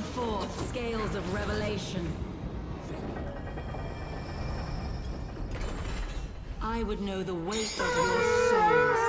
forth scales of revelation. I would know the weight of your souls.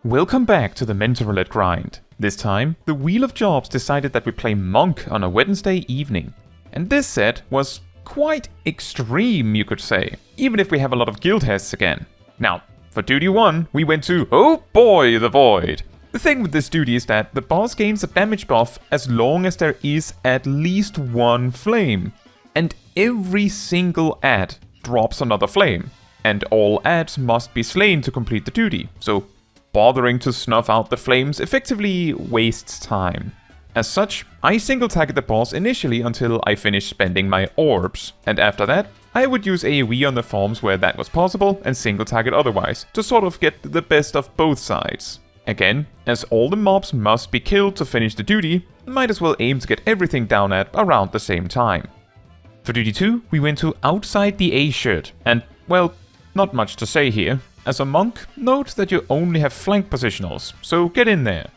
Welcome back to the Mentor Roulette grind. This time, the Wheel of Jobs decided that we play Monk on a Wednesday evening. And this set was quite extreme, you could say, even if we have a lot of guild tests again. Now, for Duty 1, we went to, oh boy, the Void. The thing with this duty is that the boss gains a damage buff as long as there is at least one flame. And every single ad drops another flame. And all ads must be slain to complete the duty, so bothering to snuff out the flames effectively wastes time. As such, I single target the boss initially until I finish spending my orbs, and after that, I would use AoE on the forms where that was possible and single target otherwise, to sort of get the best of both sides. Again, as all the mobs must be killed to finish the duty, might as well aim to get everything down at around the same time. For Duty 2, we went to Outside the A-shirt, and, well, not much to say here. As a monk, note that you only have flank positionals, so get in there.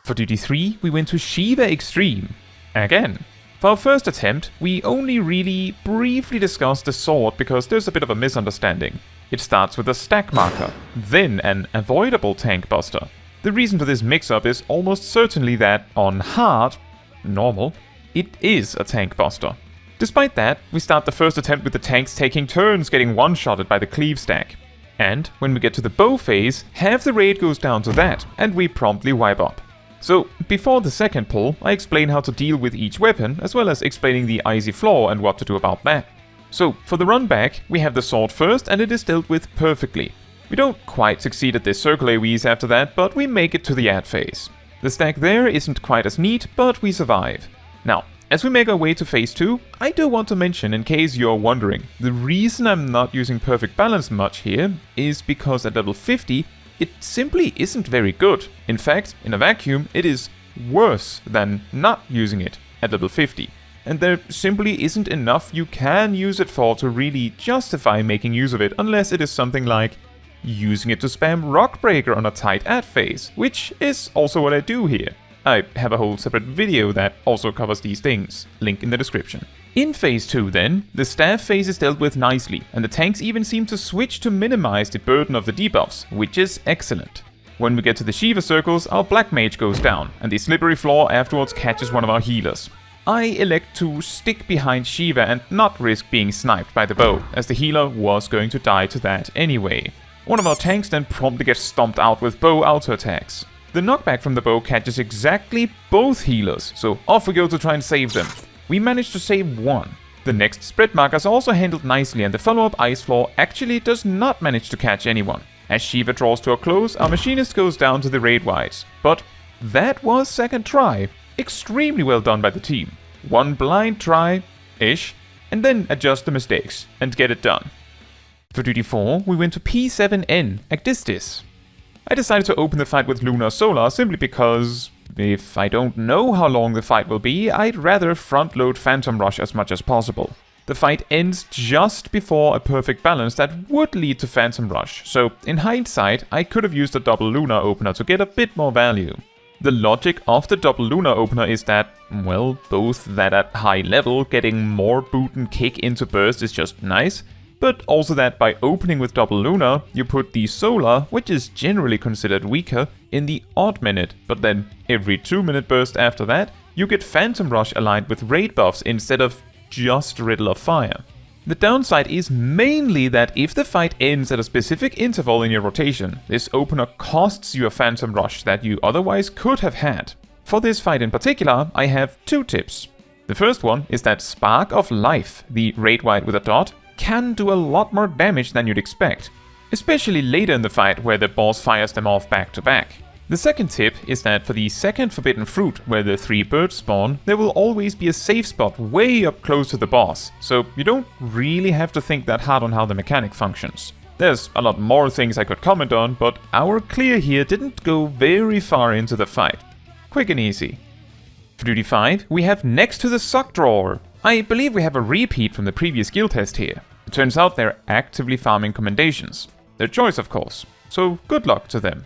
For Duty 3, we went to Shiva Extreme. Again. For our first attempt, we only really briefly discussed the sword because there's a bit of a misunderstanding. It starts with a stack marker, then an avoidable tank buster. The reason for this mix-up is almost certainly that on hard, normal, it is a tank buster. Despite that, we start the first attempt with the tanks taking turns getting one-shotted by the cleave stack. And when we get to the bow phase, half the raid goes down to that, and we promptly wipe up. So, before the second pull, I explain how to deal with each weapon, as well as explaining the icy flaw and what to do about that. So, for the run back, we have the sword first, and it is dealt with perfectly. We don't quite succeed at the circle AoEs after that, but we make it to the ad phase. The stack there isn't quite as neat, but we survive. Now, as we make our way to phase 2, I do want to mention, in case you're wondering, the reason I'm not using perfect balance much here is because at level 50, it simply isn't very good. In fact, in a vacuum, it is worse than not using it at level 50. And there simply isn't enough you can use it for to really justify making use of it, unless it is something like using it to spam Rockbreaker on a tight ad phase, which is also what I do here. I have a whole separate video that also covers these things, link in the description. In phase 2 then, the staff phase is dealt with nicely, and the tanks even seem to switch to minimize the burden of the debuffs, which is excellent. When we get to the Shiva circles, our Black Mage goes down, and the slippery floor afterwards catches one of our healers. I elect to stick behind Shiva and not risk being sniped by the bow, as the healer was going to die to that anyway. One of our tanks then promptly gets stomped out with bow auto attacks. The knockback from the bow catches exactly both healers, so off we go to try and save them. We managed to save one. The next spread markers are also handled nicely, and the follow-up ice floor actually does not manage to catch anyone. As Shiva draws to a close, our machinist goes down to the raid wides. But that was second try. Extremely well done by the team. One blind try-ish, and then adjust the mistakes, and get it done. For Duty 4, we went to P7N, Agdistis. I decided to open the fight with Lunar Solar simply because, if I don't know how long the fight will be, I'd rather front-load Phantom Rush as much as possible. The fight ends just before a perfect balance that would lead to Phantom Rush, so in hindsight, I could have used a double Lunar opener to get a bit more value. The logic of the double Lunar opener is that, well, both that at high level getting more boot and kick into burst is just nice, but also that by opening with double Lunar, you put the Solar, which is generally considered weaker, in the odd minute, but then every 2-minute burst after that, you get Phantom Rush aligned with raid buffs instead of just Riddle of Fire. The downside is mainly that if the fight ends at a specific interval in your rotation, this opener costs you a Phantom Rush that you otherwise could have had. For this fight in particular, I have 2 tips. The first one is that Spark of Life, the raid wide with a dot, can do a lot more damage than you'd expect, especially later in the fight where the boss fires them off back to back. The second tip is that for the second Forbidden Fruit, where the 3 birds spawn, there will always be a safe spot way up close to the boss, so you don't really have to think that hard on how the mechanic functions. There's a lot more things I could comment on, but our clear here didn't go very far into the fight. Quick and easy. For Duty 5, we have Next to the Sock Drawer. I believe we have a repeat from the previous guild test here. Turns out they're actively farming commendations. Their choice, of course. So good luck to them.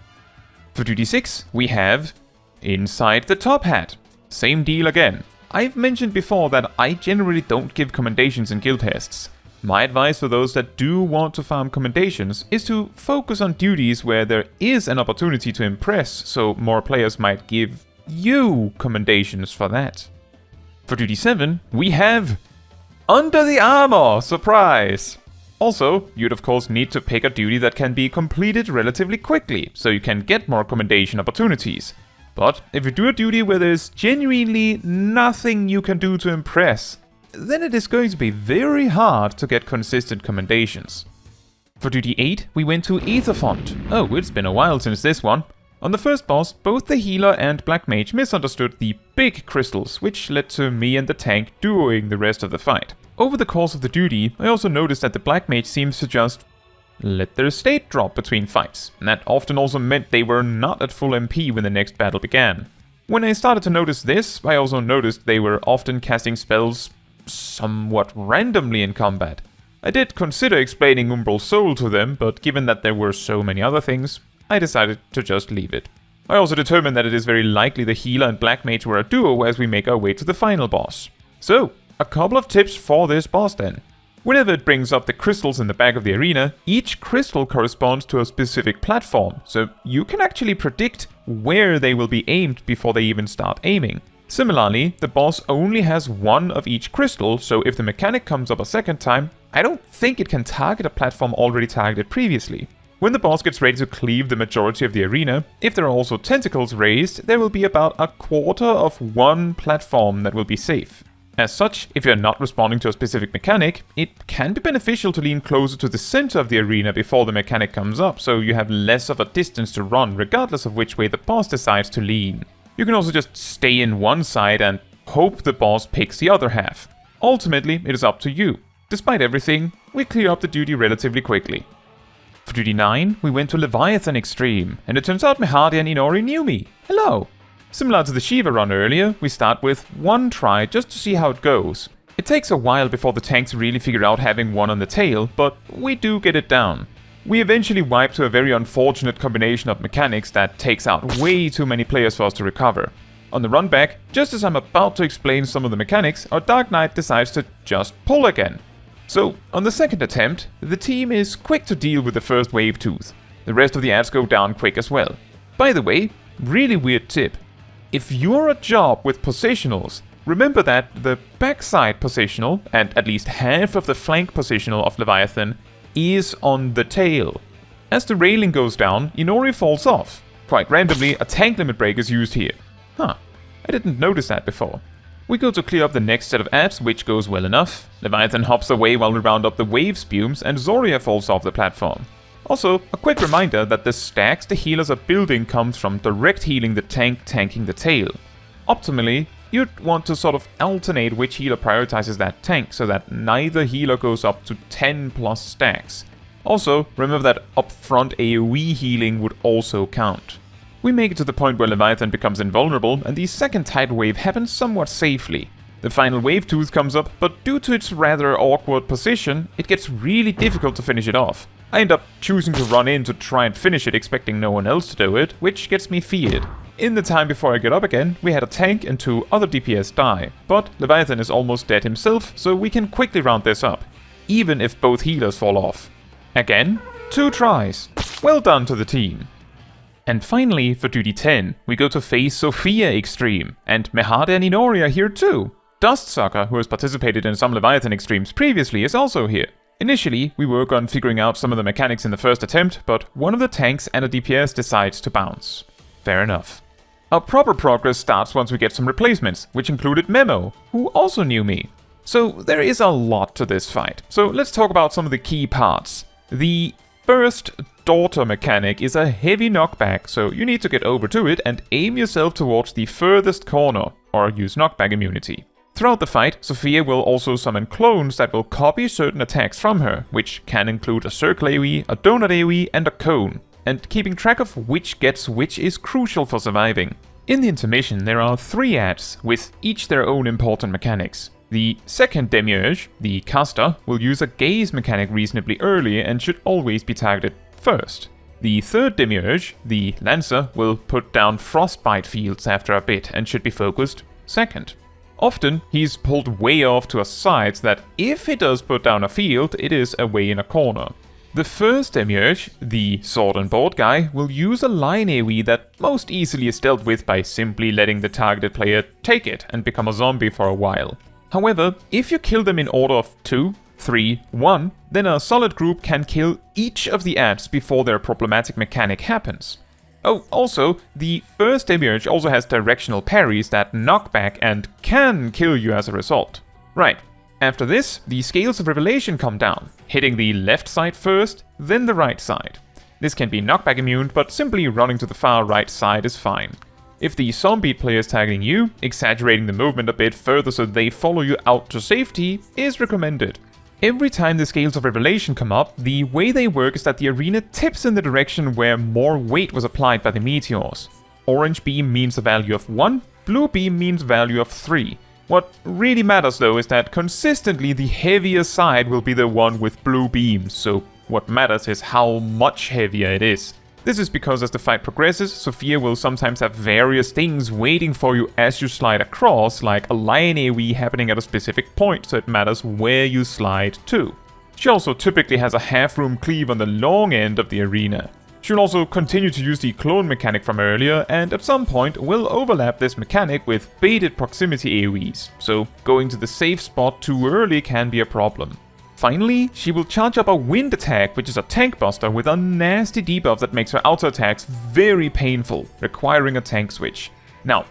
For duty 6, we have Inside the Top Hat. Same deal again. I've mentioned before that I generally don't give commendations in guild tests. My advice for those that do want to farm commendations is to focus on duties where there is an opportunity to impress, so more players might give you commendations for that. For duty 7, we have Under the Armor! Surprise! Also, you'd of course need to pick a duty that can be completed relatively quickly, so you can get more commendation opportunities. But if you do a duty where there's genuinely nothing you can do to impress, then it is going to be very hard to get consistent commendations. For duty 8, we went to Aetherfont. Oh, it's been a while since this one. On the first boss, both the healer and black mage misunderstood the big crystals, which led to me and the tank duoing the rest of the fight. Over the course of the duty, I also noticed that the black mage seems to just let their state drop between fights, and that often also meant they were not at full MP when the next battle began. When I started to notice this, I also noticed they were often casting spells somewhat randomly in combat. I did consider explaining Umbral Soul to them, but given that there were so many other things, I decided to just leave it. I also determined that it is very likely the healer and black mage were a duo as we make our way to the final boss. So, a couple of tips for this boss then. Whenever it brings up the crystals in the back of the arena, each crystal corresponds to a specific platform, so you can actually predict where they will be aimed before they even start aiming. Similarly, the boss only has one of each crystal, so if the mechanic comes up a second time, I don't think it can target a platform already targeted previously. When the boss gets ready to cleave the majority of the arena, if there are also tentacles raised, there will be about a quarter of one platform that will be safe. As such, if you're not responding to a specific mechanic, it can be beneficial to lean closer to the center of the arena before the mechanic comes up, so you have less of a distance to run regardless of which way the boss decides to lean. You can also just stay in one side and hope the boss picks the other half. Ultimately, it is up to you. Despite everything, we clear up the duty relatively quickly. For duty 9, we went to Leviathan Extreme, and it turns out Mehadi and Inori knew me. Hello! Similar to the Shiva run earlier, we start with one try just to see how it goes. It takes a while before the tanks really figure out having one on the tail, but we do get it down. We eventually wipe to a very unfortunate combination of mechanics that takes out way too many players for us to recover. On the run back, just as I'm about to explain some of the mechanics, our Dark Knight decides to just pull again. So, on the second attempt, the team is quick to deal with the first wave tooth. The rest of the ads go down quick as well. By the way, really weird tip. If you're a job with positionals, remember that the backside positional, and at least half of the flank positional of Leviathan, is on the tail. As the railing goes down, Inori falls off. Quite randomly, a tank limit break is used here. Huh, I didn't notice that before. We go to clear up the next set of apps, which goes well enough. Leviathan hops away while we round up the wave spumes, and Zoria falls off the platform. Also, a quick reminder that the stacks the healers are building comes from direct healing the tank tanking the tail. Optimally, you'd want to sort of alternate which healer prioritizes that tank so that neither healer goes up to 10 plus stacks. Also, remember that upfront AoE healing would also count. We make it to the point where Leviathan becomes invulnerable, and the second tidal wave happens somewhat safely. The final wave tooth comes up, but due to its rather awkward position, it gets really difficult to finish it off. I end up choosing to run in to try and finish it, expecting no one else to do it, which gets me feared. In the time before I get up again, we had a tank and 2 other DPS die, but Leviathan is almost dead himself, so we can quickly round this up, even if both healers fall off. Again, 2 tries. Well done to the team. And finally, for duty 10, we go to face Sophia Extreme, and Mehadi and Inori are here too. Dustsucker, who has participated in some Leviathan Extremes previously, is also here. Initially, we work on figuring out some of the mechanics in the first attempt, but one of the tanks and a DPS decides to bounce. Fair enough. Our proper progress starts once we get some replacements, which included Memo, who also knew me. So there is a lot to this fight, so let's talk about some of the key parts. The first daughter mechanic is a heavy knockback, so you need to get over to it and aim yourself towards the furthest corner, or use knockback immunity. Throughout the fight, Sophia will also summon clones that will copy certain attacks from her, which can include a circle AoE, a donut AoE, and a cone. And keeping track of which gets which is crucial for surviving. In the intermission, there are 3 ads, with each their own important mechanics. The second Demiurge, the caster, will use a gaze mechanic reasonably early and should always be targeted first. The third Demiurge, the Lancer, will put down frostbite fields after a bit and should be focused second. Often, he's pulled way off to a side so that if he does put down a field, it is away in a corner. The first Demiurge, the sword and board guy, will use a line AoE that most easily is dealt with by simply letting the targeted player take it and become a zombie for a while. However, if you kill them in order of 2, 3, 1, then a solid group can kill each of the ads before their problematic mechanic happens. Oh, also, the first Demiurge also has directional parries that knock back and can kill you as a result. Right, after this, the scales of revelation come down, hitting the left side first, then the right side. This can be knockback immune, but simply running to the far right side is fine. If the zombie player is targeting you, exaggerating the movement a bit further so they follow you out to safety is recommended. Every time the scales of revelation come up, the way they work is that the arena tips in the direction where more weight was applied by the meteors. Orange beam means a value of 1, blue beam means value of 3. What really matters though is that consistently the heavier side will be the one with blue beams, so what matters is how much heavier it is. This is because as the fight progresses, Sophia will sometimes have various things waiting for you as you slide across, like a line AoE happening at a specific point, so it matters where you slide to. She also typically has a half-room cleave on the long end of the arena. She'll also continue to use the clone mechanic from earlier, and at some point will overlap this mechanic with baited proximity AoEs, so going to the safe spot too early can be a problem. Finally, she will charge up a wind attack, which is a tank buster with a nasty debuff that makes her auto attacks very painful, requiring a tank switch. Now,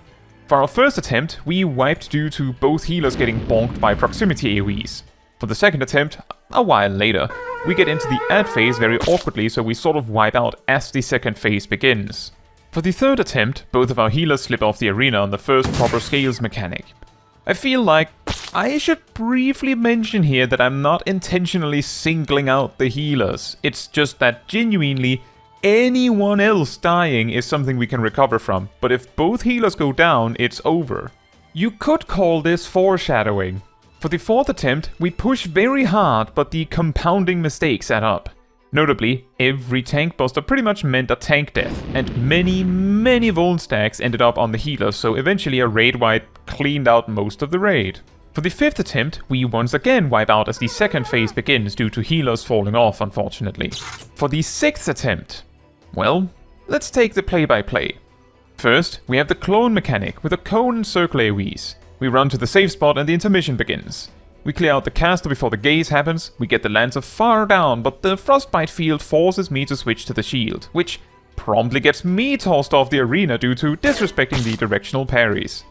for our first attempt, we wiped due to both healers getting bonked by proximity AoEs. For the second attempt, a while later, we get into the ad phase very awkwardly, so we sort of wipe out as the second phase begins. For the third attempt, both of our healers slip off the arena on the first proper scales mechanic. I feel like I should briefly mention here that I'm not intentionally singling out the healers. It's just that genuinely anyone else dying is something we can recover from, but if both healers go down, it's over. You could call this foreshadowing. For the fourth attempt, we push very hard, but the compounding mistakes add up. Notably, every tank buster pretty much meant a tank death, and many Vuln stacks ended up on the healers, so eventually a raid wipe cleaned out most of the raid. For the fifth attempt, we once again wipe out as the second phase begins due to healers falling off, unfortunately. For the sixth attempt, well, let's take the play-by-play. First, we have the clone mechanic with a cone and circle AoEs. We run to the safe spot and the intermission begins. We clear out the caster before the gaze happens, we get the Lancer far down, but the frostbite field forces me to switch to the shield, which promptly gets me tossed off the arena due to disrespecting the directional parries.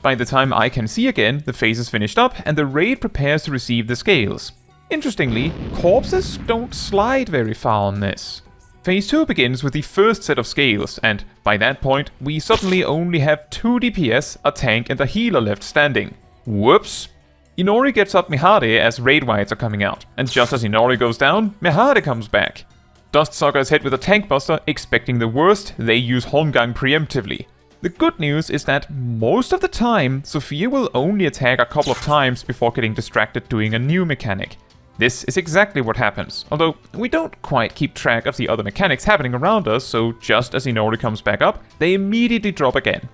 By the time I can see again, the phase is finished up and the raid prepares to receive the scales. Interestingly, corpses don't slide very far on this. Phase 2 begins with the first set of scales, and by that point, we suddenly only have 2 DPS, a tank and a healer left standing. Whoops! Inori gets up Mihade as raid wights are coming out, and just as Inori goes down, Mihade comes back. Dustsucker is hit with a tank buster, expecting the worst, they use Holmgang preemptively. The good news is that most of the time, Sophia will only attack a couple of times before getting distracted doing a new mechanic. This is exactly what happens, although we don't quite keep track of the other mechanics happening around us, so just as Inori comes back up, they immediately drop again.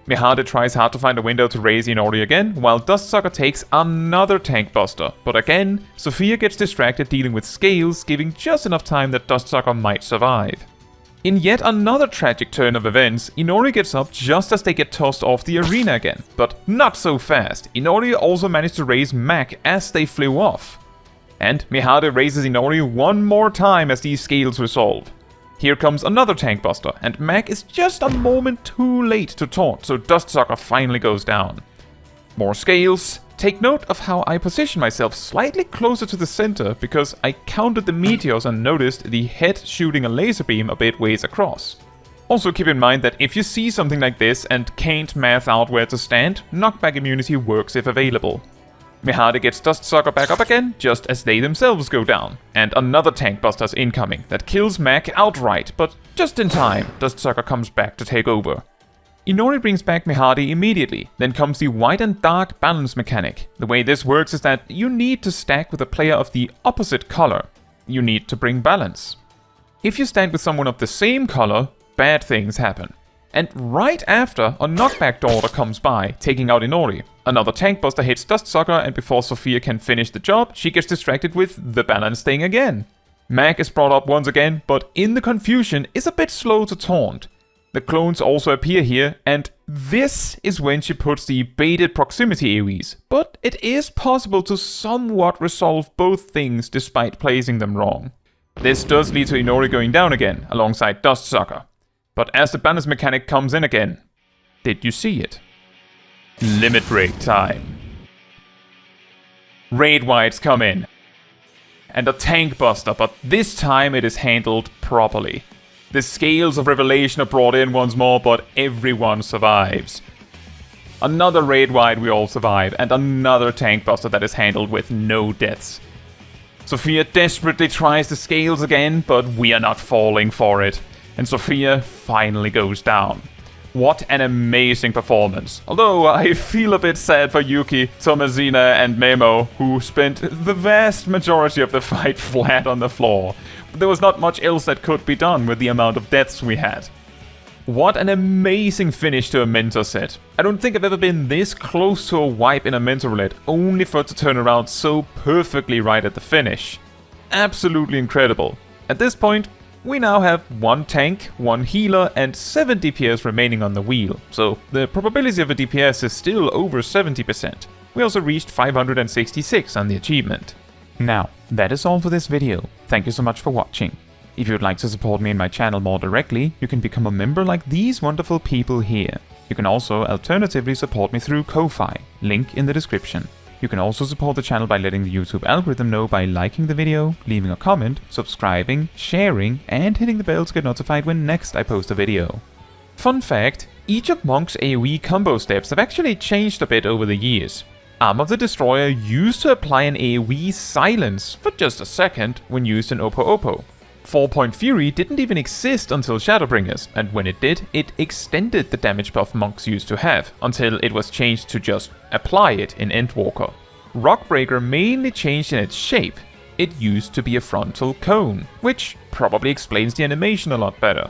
Mihade tries hard to find a window to raise Inori again, while Dustsucker takes another tank buster, but again, Sophia gets distracted dealing with scales, giving just enough time that Dustsucker might survive. In yet another tragic turn of events, Inori gets up just as they get tossed off the arena again, but not so fast. Inori also managed to raise Mac as they flew off. And Mihade raises Inori one more time as these scales resolve. Here comes another tank buster, and Mac is just a moment too late to taunt, so Dustsucker finally goes down. More scales. Take note of how I position myself slightly closer to the center, because I counted the meteors and noticed the head shooting a laser beam a bit ways across. Also keep in mind that if you see something like this and can't math out where to stand, knockback immunity works if available. Mihade gets Dustsucker back up again, just as they themselves go down. And another tank buster's incoming that kills Mac outright, but just in time, Dustsucker comes back to take over. Inori brings back Mihadi immediately, then comes the white and dark balance mechanic. The way this works is that you need to stack with a player of the opposite color. You need to bring balance. If you stand with someone of the same color, bad things happen. And right after, a knockback daughter comes by, taking out Inori. Another tank buster hits Dustsucker, and before Sophia can finish the job, she gets distracted with the balance thing again. Mag is brought up once again, but in the confusion is a bit slow to taunt. The clones also appear here, and this is when she puts the baited proximity AoEs. But it is possible to somewhat resolve both things despite placing them wrong. This does lead to Inori going down again, alongside Dustsucker. But as the balance mechanic comes in again, did you see it? Limit break time. Raid Wides come in. And a tank buster, but this time it is handled properly. The scales of revelation are brought in once more, but everyone survives. Another raid wide we all survive, and another tank buster that is handled with no deaths. Sophia desperately tries the scales again, but we are not falling for it. And Sophia finally goes down. What an amazing performance. Although I feel a bit sad for Yuki, Tomazina and Memo, who spent the vast majority of the fight flat on the floor. There was not much else that could be done with the amount of deaths we had. What an amazing finish to a Mentor set. I don't think I've ever been this close to a wipe in a Mentor Roulette, only for it to turn around so perfectly right at the finish. Absolutely incredible. At this point, we now have 1 tank, 1 healer, and 7 DPS remaining on the wheel, so the probability of a DPS is still over 70%. We also reached 566 on the achievement. Now, that is all for this video. Thank you so much for watching. If you would like to support me and my channel more directly, you can become a member like these wonderful people here. You can also alternatively support me through Ko-Fi, link in the description. You can also support the channel by letting the YouTube algorithm know by liking the video, leaving a comment, subscribing, sharing, and hitting the bell to get notified when next I post a video. Fun fact, each of Monk's AoE combo steps have actually changed a bit over the years. Arm of the Destroyer used to apply an AoE silence for just a second when used in Oppo Oppo. 4-point Fury didn't even exist until Shadowbringers, and when it did, it extended the damage buff monks used to have, until it was changed to just apply it in Endwalker. Rockbreaker mainly changed in its shape. It used to be a frontal cone, which probably explains the animation a lot better.